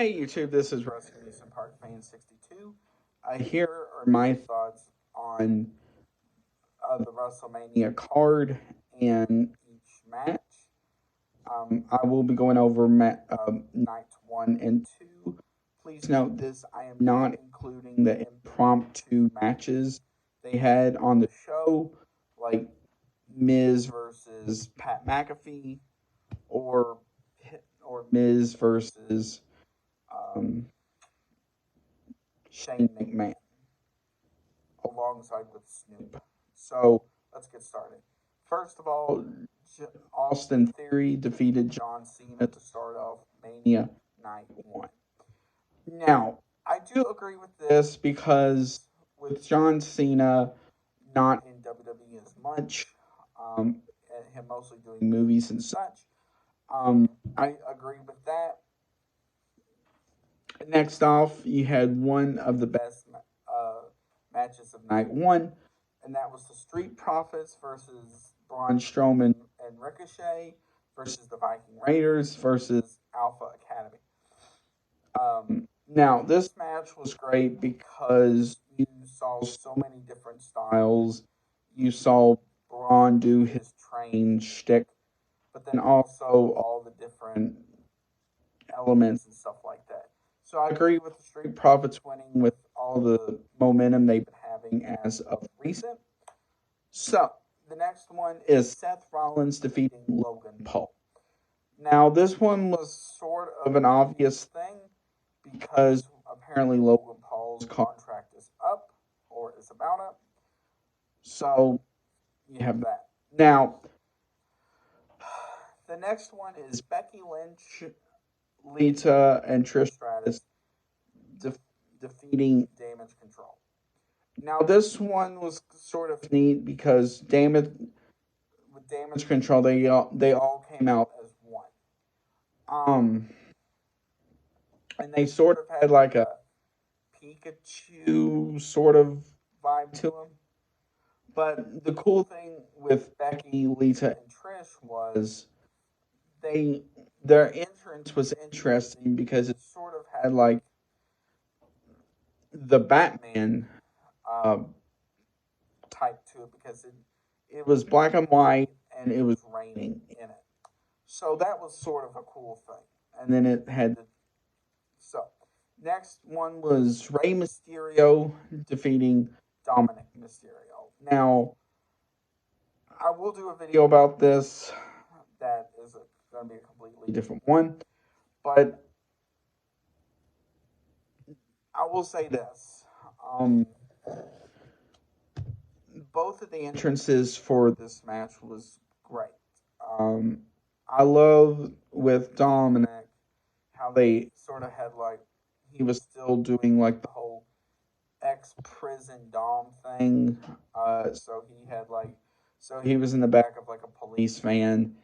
Hey YouTube, this is Wrestle Park Fan 62. Here are my thoughts on the WrestleMania card and each match. I will be going over nights 1 and 2. Please note this: I am not including the impromptu matches they had on the show, like Miz versus Pat McAfee, or or Miz versus um, Shane McMahon, alongside with Snoop. So let's get started. First of all, Austin Theory defeated John Cena to start off Mania Night 1. Now, I do agree with this because with John Cena not in WWE as much, and him mostly doing movies and such, I agree with that. Next off, you had one of the best matches of night one, and that was the Street Profits versus Braun Strowman and Ricochet versus the Viking Raiders versus Alpha Academy. Now, this match was great because you saw so many different styles. You saw Braun do his train shtick, but then also all the different elements and stuff like that. So I agree with the Street Profits winning with all the momentum they've been having as of recent. So the next one is Seth Rollins defeating Logan Paul. Now this one was sort of an obvious thing because apparently Logan Paul's contract is up or is about up. So you have that. Now the next one is Becky Lynch, Lita, and Trish Stratus defeating Damage Control. Now this one was sort of neat because with Damage Control they all came out as one. And they sort of had like a Pikachu sort of vibe to them. But the cool thing with Becky, Lita, and Trish was they their entrance was interesting because it sort of had like the Batman uh, type to it because it was black and white and it was raining in it. So that was sort of a cool thing. And then it had so next one was Rey Mysterio defeating Dominic Mysterio. Now I will do a video about this. That is going to be a completely different one, but I will say this. Both of the entrances for this match was great. Um, I love with Dominic how they sort of had like he was still doing like the whole ex prison Dom thing. So he was in the back of like a police van.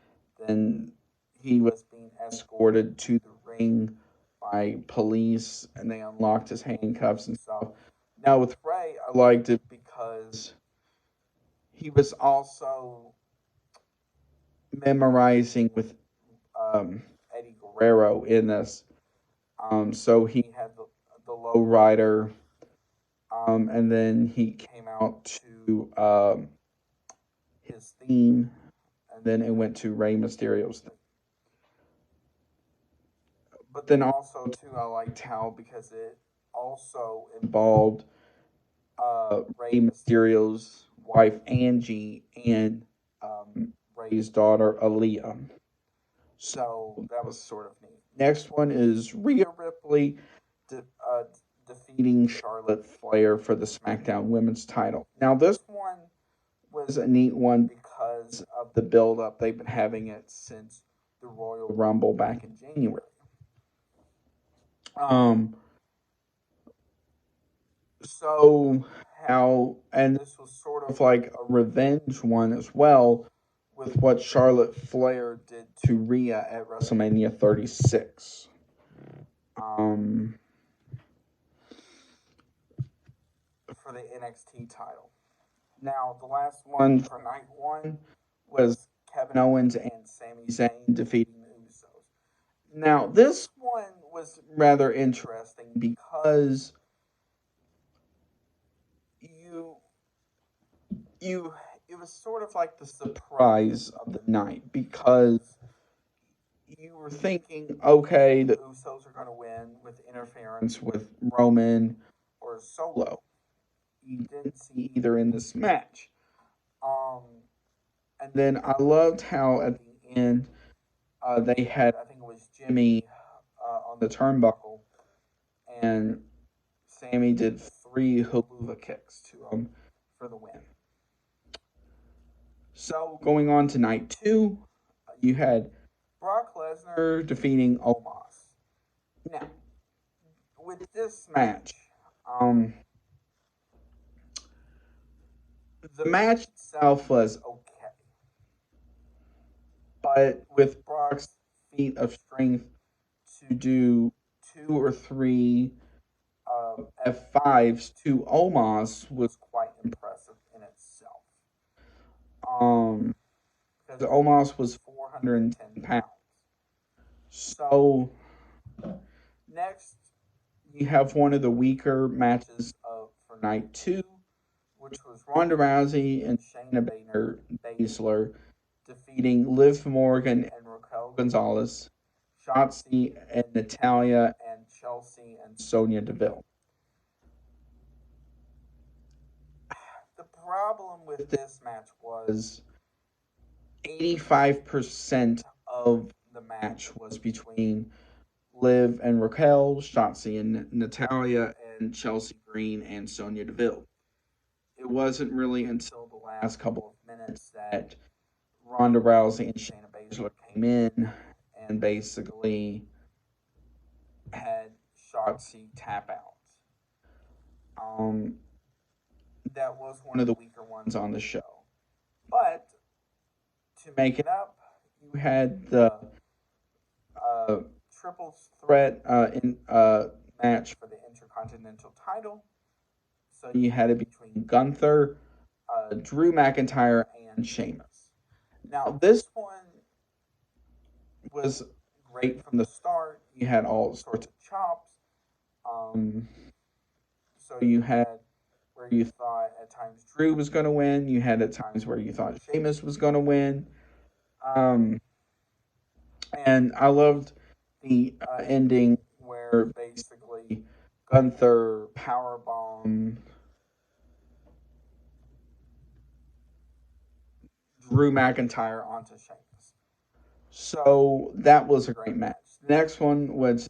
Then he was being escorted to the ring by police, and they unlocked his handcuffs and stuff. Now with Ray, I liked it because he was also memorizing with Eddie Guerrero in this. So he had the low rider, and then he came out to his theme, and then it went to Rey Mysterio's theme. But then also too, I liked how because it also involved Rey Mysterio's wife Angie and Rey's daughter Aaliyah. So that was sort of neat. Next one is Rhea Ripley defeating Charlotte Flair for the SmackDown Women's title. Now this one was a neat one because of the build-up. They've been having it since the Royal Rumble back in January. So how, and this was sort of like a revenge one as well with what Charlotte Flair did to Rhea at WrestleMania 36. For the NXT title. Now, the last one for night one was Kevin Owens and Sami Zayn defeating the Usos. Now, this one was rather interesting because you you it was sort of like the surprise of the night because you were thinking, okay, the Usos are going to win with interference with Roman or Solo. You didn't see either in this match. Um, and then I loved how at the end they had, I think it was Jimmy on the turnbuckle, and Sammy did three haluva kicks to him for the win. So going on to night two, you had Brock Lesnar defeating Omos. Now, with this match, um, the match itself was okay, but with Brock's feat of strength to do two or three F5s to Omos was quite impressive in itself. Um, because Omos was 410 pounds. So next, you have one of the weaker matches for night two, which was Ronda Rousey and Shayna Baszler defeating Liv Morgan and Raquel Gonzalez, Shotzi and Natalia, and Chelsea and Sonya Deville. The problem with this match was 85% of the match was between Liv and Raquel, Shotzi and Natalia, and Chelsea Green and Sonya Deville. It wasn't really until the last couple of minutes that Ronda Rousey and Shayna Baszler came in and basically had Shotzi tap out. That was one of the weaker ones on the show. But to make it up, you had the triple threat match for the Intercontinental title. So you had it between Gunther, Drew McIntyre, and Sheamus. Now, this one was great from the start. You had all sorts of chops. So you had where you thought at times Drew was going to win. You had at times where you thought Sheamus was going to win. And I loved the ending where basically Gunther powerbomb Drew McIntyre onto Sheamus. So that was a great match. The next one was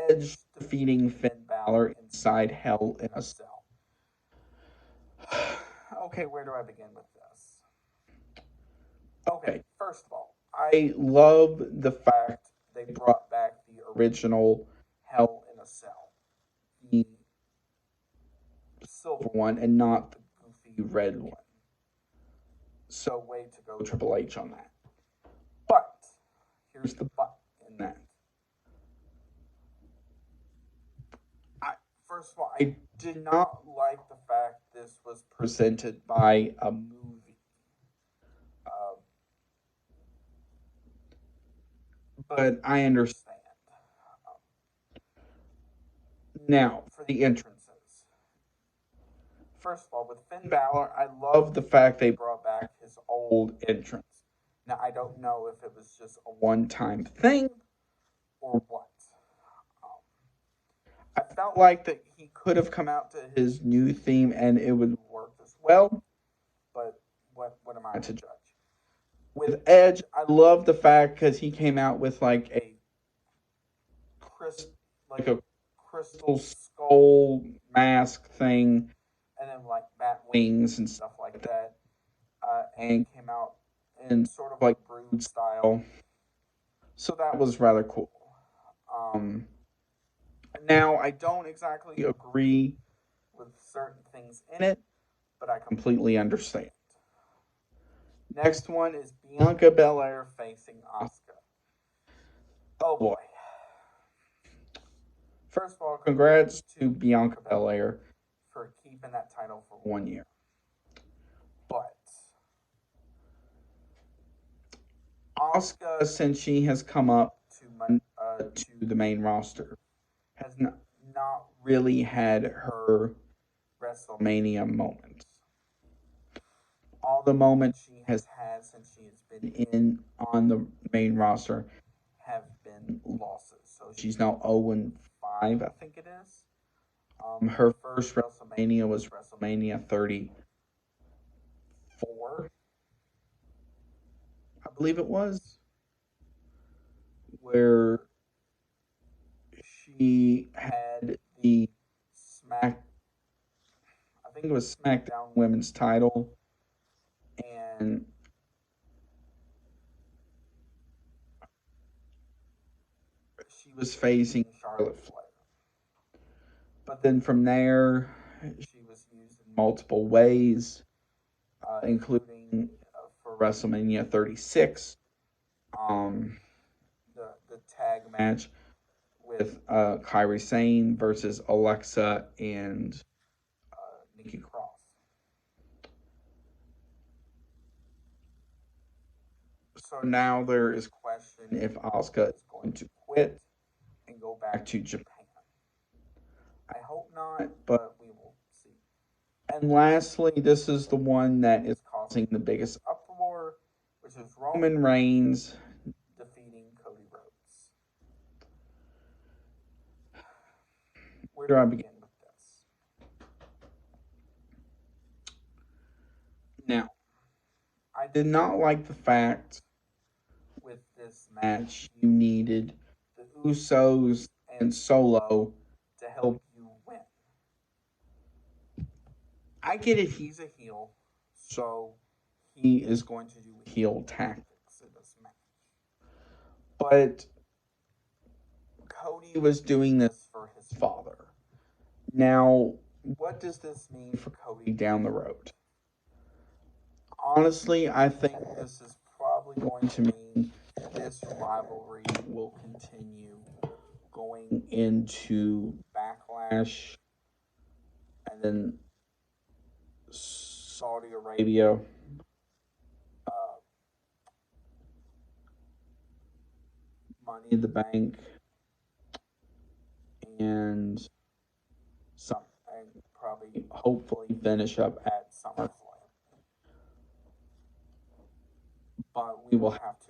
Edge defeating Finn Balor inside Hell in a Cell. Okay, where do I begin with this? Okay, first of all, I love the fact they brought back the original Hell in a Cell, the silver one, and not the goofy red one. So, way to go, Triple H, on that. But, here's the but in that. First of all, I did not like the fact this was presented by a movie. But I understand. Now, for the entrances. First of all, with Finn Balor, I love the fact they brought back his old entrance. Now, I don't know if it was just a one-time thing or what. I felt like that he could have come out to his new theme and it would work as well. But what am I to judge? With Edge, I love the fact because he came out with like a crystal skull mask thing, and then like bat wings and stuff like that, and came out in sort of like Brood style. So that was rather cool. Now I don't exactly agree with certain things in it, but I completely understand. Next one is Bianca Belair facing Asuka. Oh boy. First of all, congrats to Bianca Belair for keeping that title for 1 year. But Asuka, since she has come up to to the main roster. Has not really had her WrestleMania moments. All the moments she has had since she has been in on the main roster have been losses. So she's now 0-5, I think it is. Her first WrestleMania was WrestleMania 34, I believe it was, where she had the Smack, I think it was SmackDown Women's title, and she was facing Charlotte Flair. But then from there, she was used in multiple ways, including for WrestleMania 36, um, the tag match with Kairi Sane versus Alexa and Nikki Cross. So now there is question if Asuka is going to quit and go back to Japan. I hope not, but we will see. And lastly, this is the one that is causing the biggest uproar, which is Roman Reigns defeating Cody Rhodes. Where do I begin with this? Now, I did not like the fact with this match you needed the Usos and Solo to help you win. I get it, he's a heel, so he is going to do heel tactics in this match. But Cody was doing this for his father. Now, what does this mean for Cody down the road? Honestly, I think this is probably going to mean this rivalry will continue going into Backlash and then Saudi Arabia, uh, Money in the Bank, and some, and probably hopefully finish up at SummerSlam. But we will have to